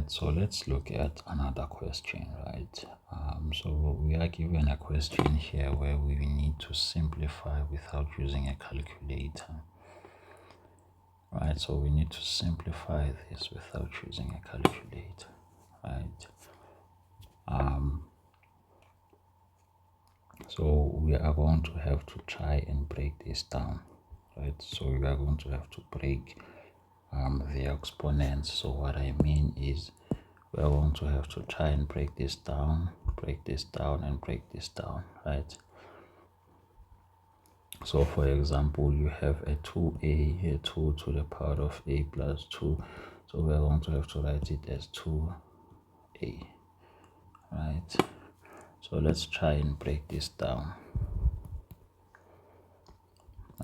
So let's look at another question, right? So we are given a question here where we need to simplify without using a calculator, right? So we need to simplify this without using a calculator, right? So we are going to have to try and break this down, right? So we are going to have to break the exponents. So what I mean is we are going to have to try and break this down, and break this down, right? So for example, you have a 2a, a 2 to the power of a plus 2. So we are going to have to write it as 2a, right? So let's try and break this down.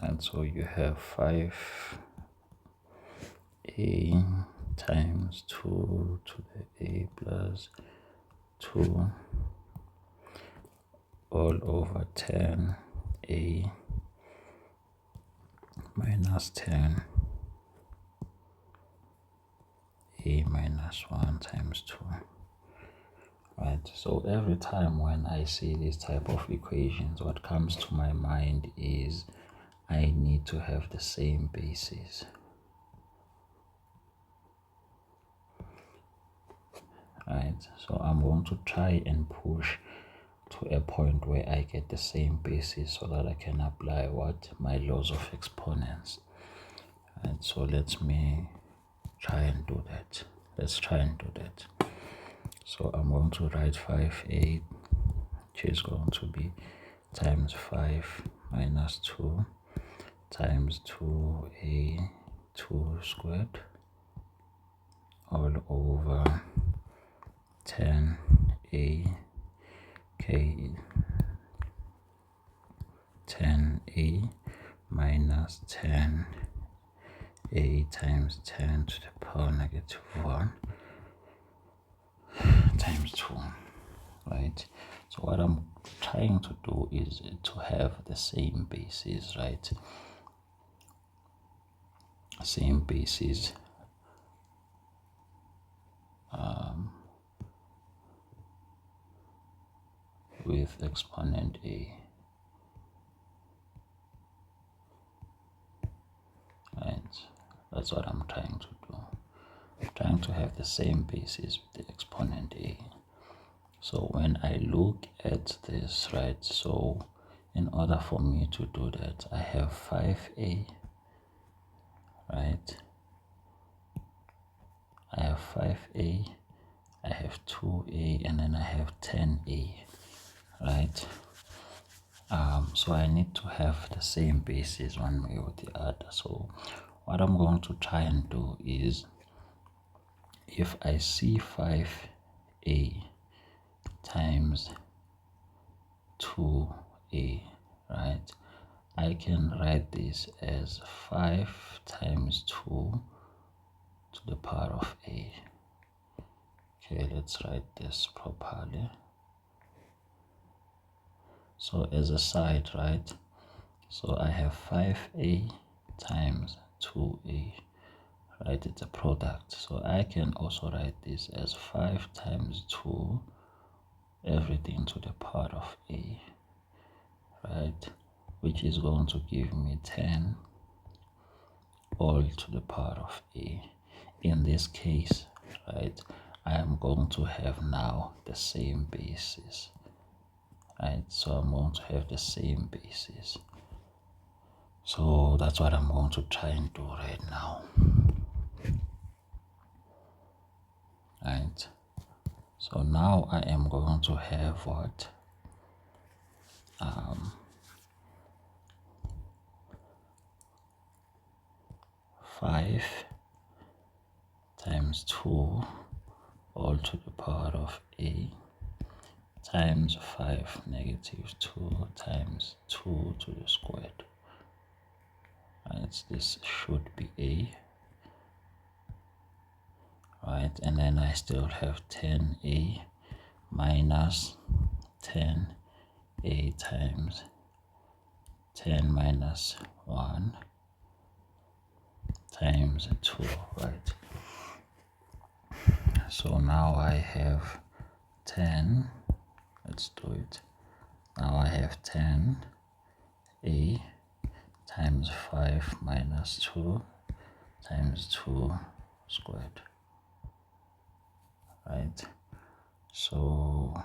And so you have 5a times 2 to the a plus 2 all over 10a minus 10 a minus 1 times 2, right? So every time when I see this type of equations, what comes to my mind is I need to have the same basis, right? So I'm going to try and push to a point where I get the same basis so that I can apply my laws of exponents. And so let me try and do that. Let's try and do that. So I'm going to write 5a, which is going to be times 5 minus 2 times 2a 2 squared all over 10a k 10a minus 10a times 10 to the power negative 1 times 2, right? So what I'm trying to do is to have the same basis, right? Same basis with exponent a, right? That's what I'm trying to do. I'm trying to have the same basis with the exponent a. So when I look at this, right, so in order for me to do that, I have 5a, right? I have 5a, I have 2a, and then I have 10a, right? So I need to have the same basis one way or the other. So what I'm going to try and do is, if I see 5a times 2a, right, I can write this as 5 times 2 to the power of a. Okay, let's write this properly. So as a side, right, so I have 5a times 2a, right? It's a product. So I can also write this as 5 times 2 everything to the power of a, right? Which is going to give me 10 all to the power of a. In this case, right, I am going to have now the same basis, right? So I'm going to have the same basis. So that's what I'm going to try and do right now, right? So now I am going to have what? 5 times 2 all to the power of a times 5 negative 2 times 2 to the squared. Right, this should be a, right? And then I still have 10a minus 10a times 10 minus 1 times 2, right? so now I have 10. Let's do it. Now I have 10a times 5 minus 2 times 2 squared, right? So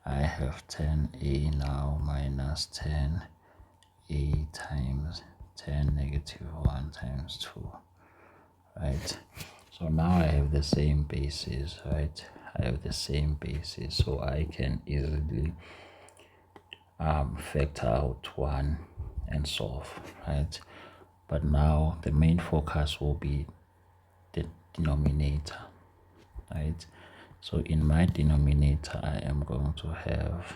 I have 10a now minus 10a times 10 negative 1 times 2, right? So now I have the same basis, right? I have the same basis, so I can easily factor out 1 and solve, right? But now the main focus will be the denominator, right? So in my denominator, I am going to have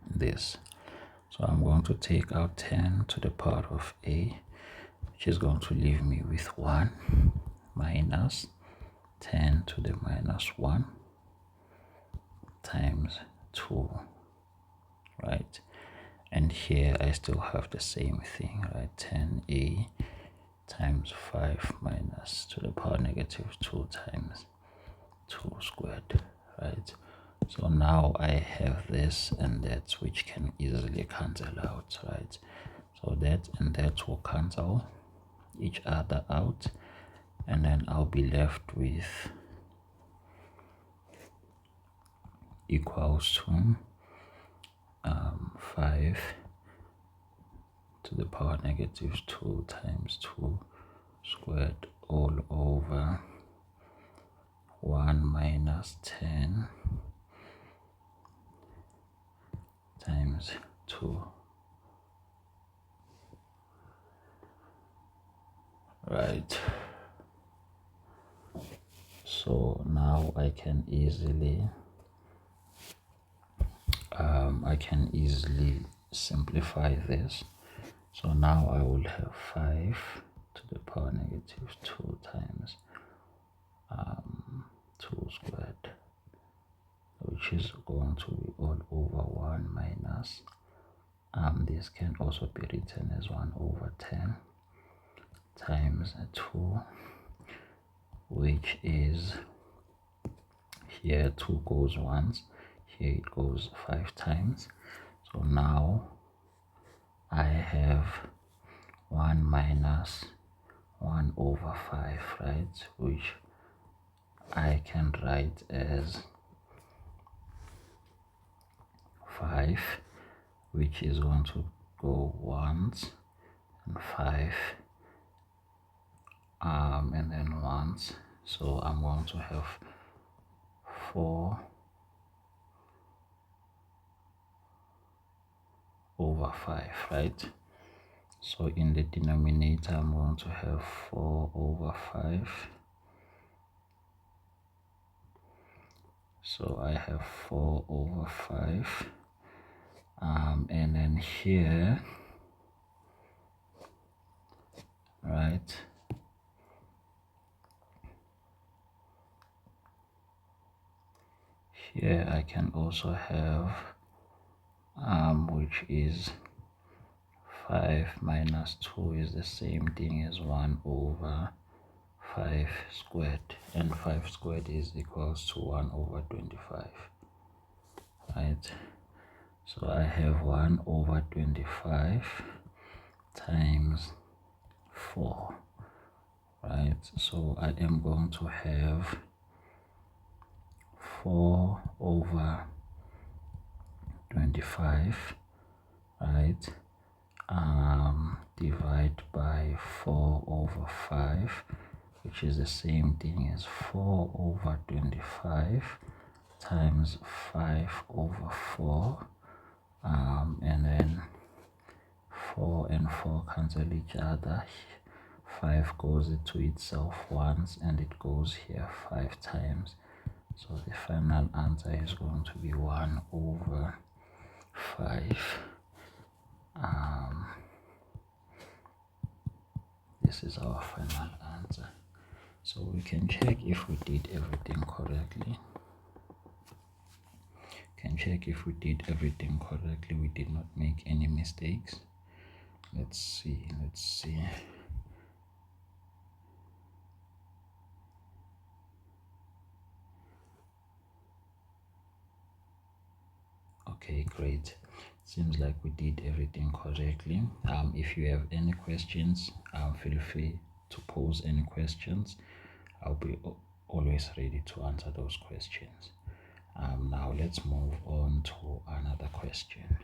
this. So I'm going to take out 10 to the power of a, which is going to leave me with 1 minus 10 to the minus 1 times 2, right? And here I still have the same thing, right? 10a times 5 minus to the power negative 2 times 2 squared, right? So now I have this and that, which can easily cancel out, right? So that and that will cancel each other out, and then I'll be left with equals to 5 to the power negative 2 times 2 squared all over 1 minus 10 times 2, right? So now I can easily simplify this. So now I will have 5 to the power negative 2 times 2 squared, which is going to be all over 1 minus, this can also be written as 1 over 10 times 2, which is, here 2 goes once, here it goes 5 times. So now I have 1 minus 1 over 5, right? Which I can write as 5, which is going to go once, and 5, and then once. So I'm going to have 4 over 5, right? So in the denominator, I'm going to have 4 over 5. So I have 4 over 5. And then here, right, here I can also have, which is 5 minus 2 is the same thing as 1 over 5 squared, and 5 squared is equals to 1 over 25, right? So I have 1 over 25 times 4, right? So I am going to have 4 over 25, right? Divide by 4 over 5, which is the same thing as 4 over 25 times 5 over 4, and then 4 and 4 cancel each other. 5 goes to itself once, and it goes here 5 times. So the final answer is going to be 1 over 5. This is our final answer. So we can check if we did everything correctly. We did not make any mistakes. Let's see. Okay, great. Seems like we did everything correctly. If you have any questions, feel free to pose any questions. I'll be always ready to answer those questions. Now let's move on to another question.